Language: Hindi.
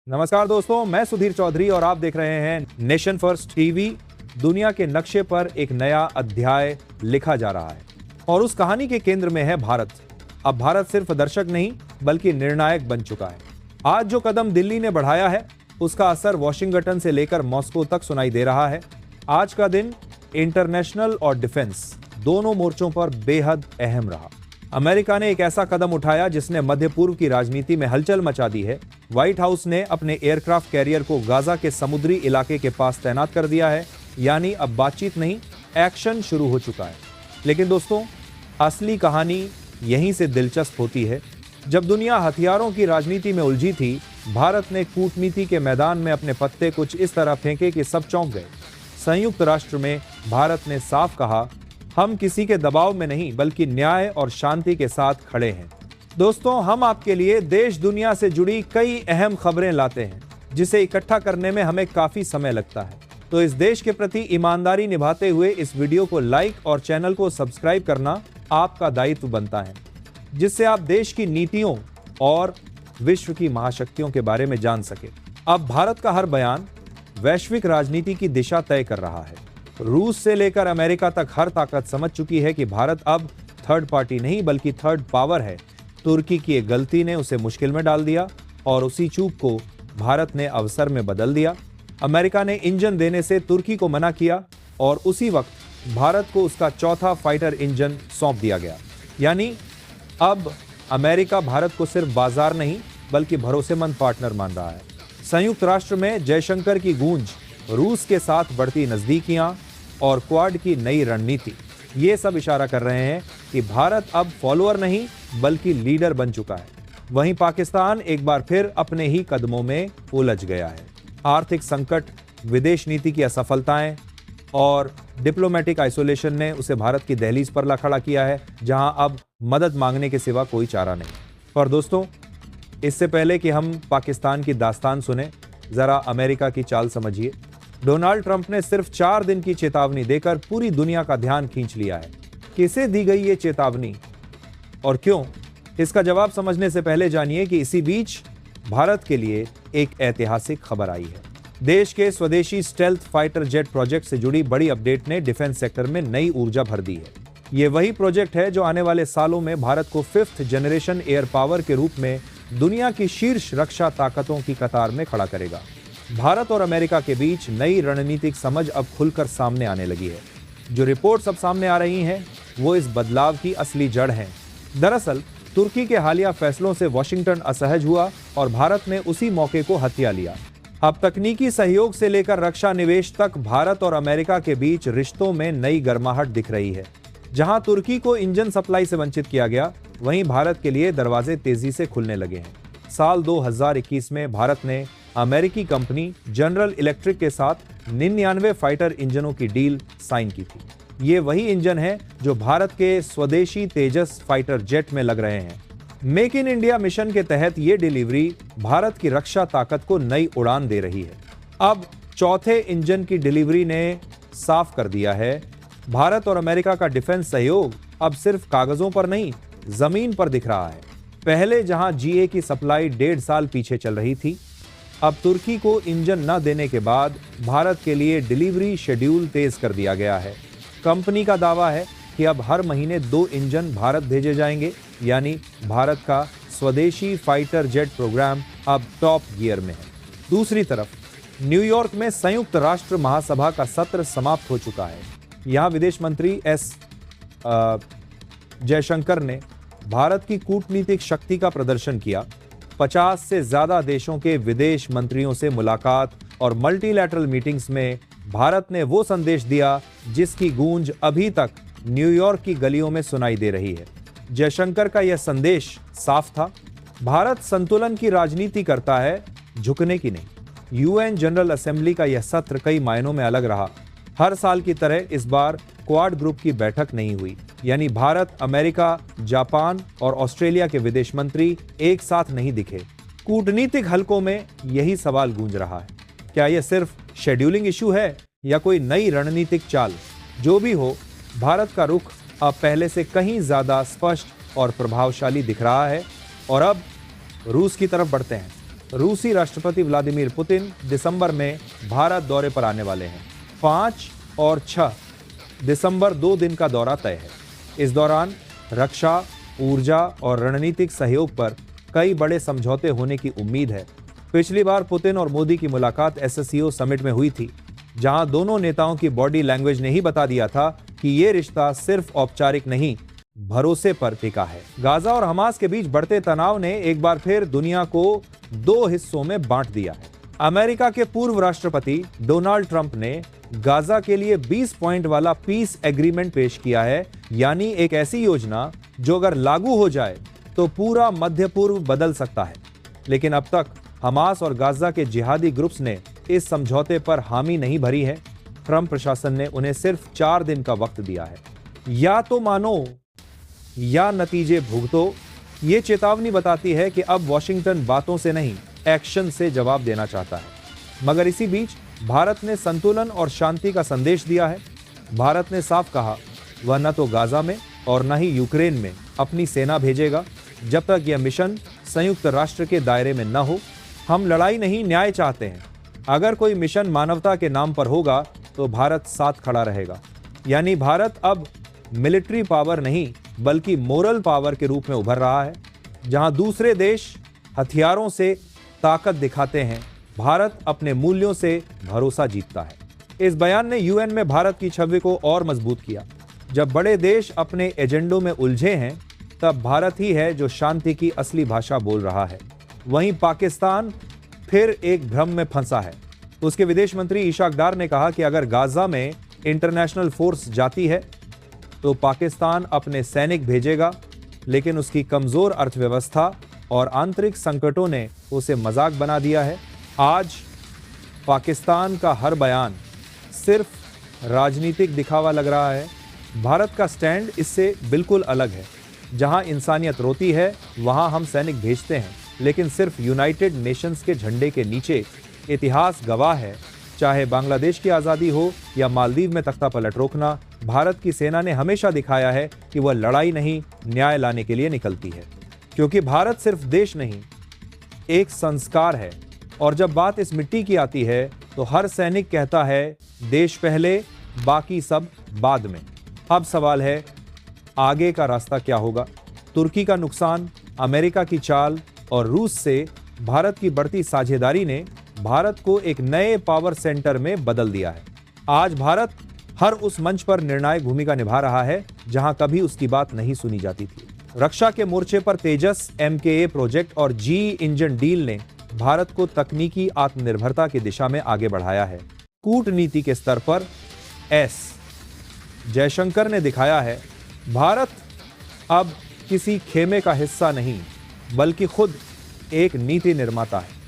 नमस्कार दोस्तों, मैं सुधीर चौधरी और आप देख रहे हैं नेशन फर्स्ट टीवी। दुनिया के नक्शे पर एक नया अध्याय लिखा जा रहा है और उस कहानी के केंद्र में है भारत। अब भारत सिर्फ दर्शक नहीं बल्कि निर्णायक बन चुका है। आज जो कदम दिल्ली ने बढ़ाया है उसका असर वॉशिंगटन से लेकर मॉस्को तक सुनाई दे रहा है। आज का दिन इंटरनेशनल और डिफेंस दोनों मोर्चों पर बेहद अहम रहा। अमेरिका ने एक ऐसा कदम उठाया जिसने मध्य पूर्व की राजनीति में हलचल मचा दी है। व्हाइट हाउस ने अपने एयरक्राफ्ट कैरियर को गाजा के समुद्री इलाके के पास तैनात कर दिया है, यानी अब बातचीत नहीं, एक्शन शुरू हो चुका है। लेकिन दोस्तों, असली कहानी यहीं से दिलचस्प होती है। जब दुनिया हथियारों की राजनीति में उलझी थी, भारत ने कूटनीति के मैदान में अपने पत्ते कुछ इस तरह फेंके कि सब चौंक गए। संयुक्त राष्ट्र में भारत ने साफ कहा, हम किसी के दबाव में नहीं बल्कि न्याय और शांति के साथ खड़े हैं। दोस्तों, हम आपके लिए देश दुनिया से जुड़ी कई अहम खबरें लाते हैं जिसे इकट्ठा करने में हमें काफी समय लगता है। तो इस देश के प्रति ईमानदारी निभाते हुए इस वीडियो को लाइक और चैनल को सब्सक्राइब करना आपका दायित्व बनता है, जिससे आप देश की नीतियों और विश्व की महाशक्तियों के बारे में जान सके। अब भारत का हर बयान वैश्विक राजनीति की दिशा तय कर रहा है। रूस से लेकर अमेरिका तक हर ताकत समझ चुकी है कि भारत अब थर्ड पार्टी नहीं बल्कि थर्ड पावर है। तुर्की की एक गलती ने उसे मुश्किल में डाल दिया और उसी चूक को भारत ने अवसर में बदल दिया। अमेरिका ने इंजन देने से तुर्की को मना किया और उसी वक्त भारत को उसका चौथा फाइटर इंजन सौंप दिया गया। यानी अब अमेरिका भारत को सिर्फ बाजार नहीं बल्कि भरोसेमंद पार्टनर मान रहा है। संयुक्त राष्ट्र में जयशंकर की गूंज, रूस के साथ बढ़ती नजदीकियां और क्वाड की नई रणनीति, ये सब इशारा कर रहे हैं कि भारत अब फॉलोअर नहीं बल्कि लीडर बन चुका है। वहीं पाकिस्तान एक बार फिर अपने ही कदमों में उलझ गया है। आर्थिक संकट, विदेश नीति की असफलताएं और डिप्लोमेटिक आइसोलेशन ने उसे भारत की दहलीज पर ला खड़ा किया है, जहां अब मदद मांगने के सिवा कोई चारा नहीं। और दोस्तों, इससे पहले कि हम पाकिस्तान की दास्तान सुने, जरा अमेरिका की चाल समझिए। डोनाल्ड ट्रंप ने सिर्फ 4 दिन की चेतावनी देकर पूरी दुनिया का ध्यान खींच लिया है। किसे दी गई ये चेतावनी और क्यों? इसका जवाब समझने से पहले जानिए कि इसी बीच भारत के लिए एक ऐतिहासिक खबर आई है। देश के स्वदेशी स्टेल्थ फाइटर जेट प्रोजेक्ट से जुड़ी बड़ी अपडेट ने डिफेंस सेक्टर में नई ऊर्जा भर दी है। ये वही प्रोजेक्ट है जो आने वाले सालों में भारत को 5th जनरेशन एयर पावर के रूप में दुनिया की शीर्ष रक्षा ताकतों की कतार में खड़ा करेगा। भारत और अमेरिका के बीच नई रणनीतिक समझ अब खुलकर सामने आने लगी है। जो रिपोर्ट्स अब सामने आ रही हैं, वो इस बदलाव की असली जड़ हैं। दरअसल तुर्की के हालिया फैसलों से वॉशिंगटन असहज हुआ और भारत ने उसी मौके को हथिया लिया। अब तकनीकी सहयोग से लेकर रक्षा निवेश तक भारत और अमेरिका के बीच रिश्तों में नई गर्माहट दिख रही है। जहां तुर्की को इंजन सप्लाई से वंचित किया गया, वहीं भारत के लिए दरवाजे तेजी से खुलने लगे हैं। साल 2021 में भारत ने अमेरिकी कंपनी जनरल इलेक्ट्रिक के साथ 99 फाइटर इंजनों की डील साइन की थी। ये वही इंजन है जो भारत के स्वदेशी तेजस फाइटर जेट में लग रहे हैं। मेक इन इंडिया मिशन के तहत ये डिलीवरी भारत की रक्षा ताकत को नई उड़ान दे रही है। अब चौथे इंजन की डिलीवरी ने साफ कर दिया है, भारत और अमेरिका का डिफेंस सहयोग अब सिर्फ कागजों पर नहीं, जमीन पर दिख रहा है। पहले जहां जीए की सप्लाई 1.5 साल पीछे चल रही थी, अब तुर्की को इंजन न देने के बाद भारत के लिए डिलीवरी शेड्यूल तेज कर दिया गया है। कंपनी का दावा है कि अब हर महीने 2 इंजन भारत भेजे जाएंगे, यानी भारत का स्वदेशी फाइटर जेट प्रोग्राम अब टॉप गियर में है। दूसरी तरफ न्यूयॉर्क में संयुक्त राष्ट्र महासभा का सत्र समाप्त हो चुका है। यहां विदेश मंत्री एस जयशंकर ने भारत की कूटनीतिक शक्ति का प्रदर्शन किया। 50 से ज्यादा देशों के विदेश मंत्रियों से मुलाकात और मल्टीलैटरल मीटिंग्स में भारत ने वो संदेश दिया जिसकी गूंज अभी तक न्यूयॉर्क की गलियों में सुनाई दे रही है। जयशंकर का यह संदेश साफ था, भारत संतुलन की राजनीति करता है, झुकने की नहीं। यूएन जनरल असेंबली का यह सत्र कई मायनों में अलग रहा। हर साल की तरह इस बार क्वाड ग्रुप की बैठक नहीं हुई, यानी भारत, अमेरिका, जापान और ऑस्ट्रेलिया के विदेश मंत्री एक साथ नहीं दिखे। कूटनीतिक हलकों में यही सवाल गूंज रहा है, क्या यह सिर्फ शेड्यूलिंग इशू है या कोई नई रणनीतिक चाल? जो भी हो, भारत का रुख अब पहले से कहीं ज्यादा स्पष्ट और प्रभावशाली दिख रहा है। और अब रूस की तरफ बढ़ते हैं। रूसी राष्ट्रपति व्लादिमीर पुतिन दिसंबर में भारत दौरे पर आने वाले हैं। 5 और 6 दिसंबर 2 दिन का दौरा तय है। इस दौरान रक्षा, ऊर्जा और रणनीतिक सहयोग पर कई बड़े समझौते होने की उम्मीद है। पिछली बार पुतिन और मोदी की मुलाकात SCO समिट में हुई थी, जहां दोनों नेताओं की बॉडी लैंग्वेज ने ही बता दिया था कि ये रिश्ता सिर्फ औपचारिक नहीं, भरोसे पर टिका है। गाजा और हमास के बीच बढ़ते तनाव ने एक बार फिर दुनिया को 2 हिस्सों में बांट दिया है। अमेरिका के पूर्व राष्ट्रपति डोनाल्ड ट्रंप ने गाजा के लिए 20 पॉइंट वाला पीस एग्रीमेंट पेश किया है, यानी एक ऐसी योजना जो अगर लागू हो जाए तो पूरा मध्य पूर्व बदल सकता है। लेकिन अब तक हमास और गाजा के जिहादी ग्रुप्स ने इस समझौते पर हामी नहीं भरी है। ट्रंप प्रशासन ने उन्हें सिर्फ 4 दिन का वक्त दिया है। या तो मानो या नतीजे भुगतो। ये चेतावनी बताती है कि अब वॉशिंगटन बातों से नहीं, एक्शन से जवाब देना चाहता है। मगर इसी बीच भारत ने संतुलन और शांति का संदेश दिया है। भारत ने साफ कहा वह न तो गाजा में और न ही यूक्रेन में अपनी सेना भेजेगा जब तक यह मिशन संयुक्त राष्ट्र के दायरे में न हो। हम लड़ाई नहीं, न्याय चाहते हैं। अगर कोई मिशन मानवता के नाम पर होगा तो भारत साथ खड़ा रहेगा। यानी भारत अब मिलिट्री पावर नहीं बल्कि मोरल पावर के रूप में उभर रहा है। जहां दूसरे देश हथियारों से ताकत दिखाते हैं, भारत अपने मूल्यों से भरोसा जीतता है। इस बयान ने UN में भारत की छवि को और मजबूत किया। जब बड़े देश अपने एजेंडों में उलझे हैं, तब भारत ही है जो शांति की असली भाषा बोल रहा है। वहीं पाकिस्तान फिर एक भ्रम में फंसा है। उसके विदेश मंत्री इशाक डार ने कहा कि अगर गाजा में इंटरनेशनल फोर्स जाती है तो पाकिस्तान अपने सैनिक भेजेगा, लेकिन उसकी कमजोर अर्थव्यवस्था और आंतरिक संकटों ने उसे मजाक बना दिया है। आज पाकिस्तान का हर बयान सिर्फ राजनीतिक दिखावा लग रहा है। भारत का स्टैंड इससे बिल्कुल अलग है। जहां इंसानियत रोती है वहां हम सैनिक भेजते हैं, लेकिन सिर्फ यूनाइटेड नेशंस के झंडे के नीचे। इतिहास गवाह है, चाहे बांग्लादेश की आज़ादी हो या मालदीव में तख्ता पलट रोकना, भारत की सेना ने हमेशा दिखाया है कि वह लड़ाई नहीं, न्याय लाने के लिए निकलती है। क्योंकि भारत सिर्फ देश नहीं, एक संस्कार है। और जब बात इस मिट्टी की आती है तो हर सैनिक कहता है देश पहले, बाकी सब बाद में। अब सवाल है आगे का रास्ता क्या होगा। तुर्की का नुकसान, अमेरिका की चाल और रूस से भारत की बढ़ती साझेदारी ने भारत को एक नए पावर सेंटर में बदल दिया है। आज भारत हर उस मंच पर निर्णायक भूमिका निभा रहा है जहां कभी उसकी बात नहीं सुनी जाती थी। रक्षा के मोर्चे पर तेजस MKA प्रोजेक्ट और GE इंजन डील ने भारत को तकनीकी आत्मनिर्भरता की दिशा में आगे बढ़ाया है। कूटनीति के स्तर पर S जयशंकर ने दिखाया है भारत अब किसी खेमे का हिस्सा नहीं बल्कि खुद एक नीति निर्माता है।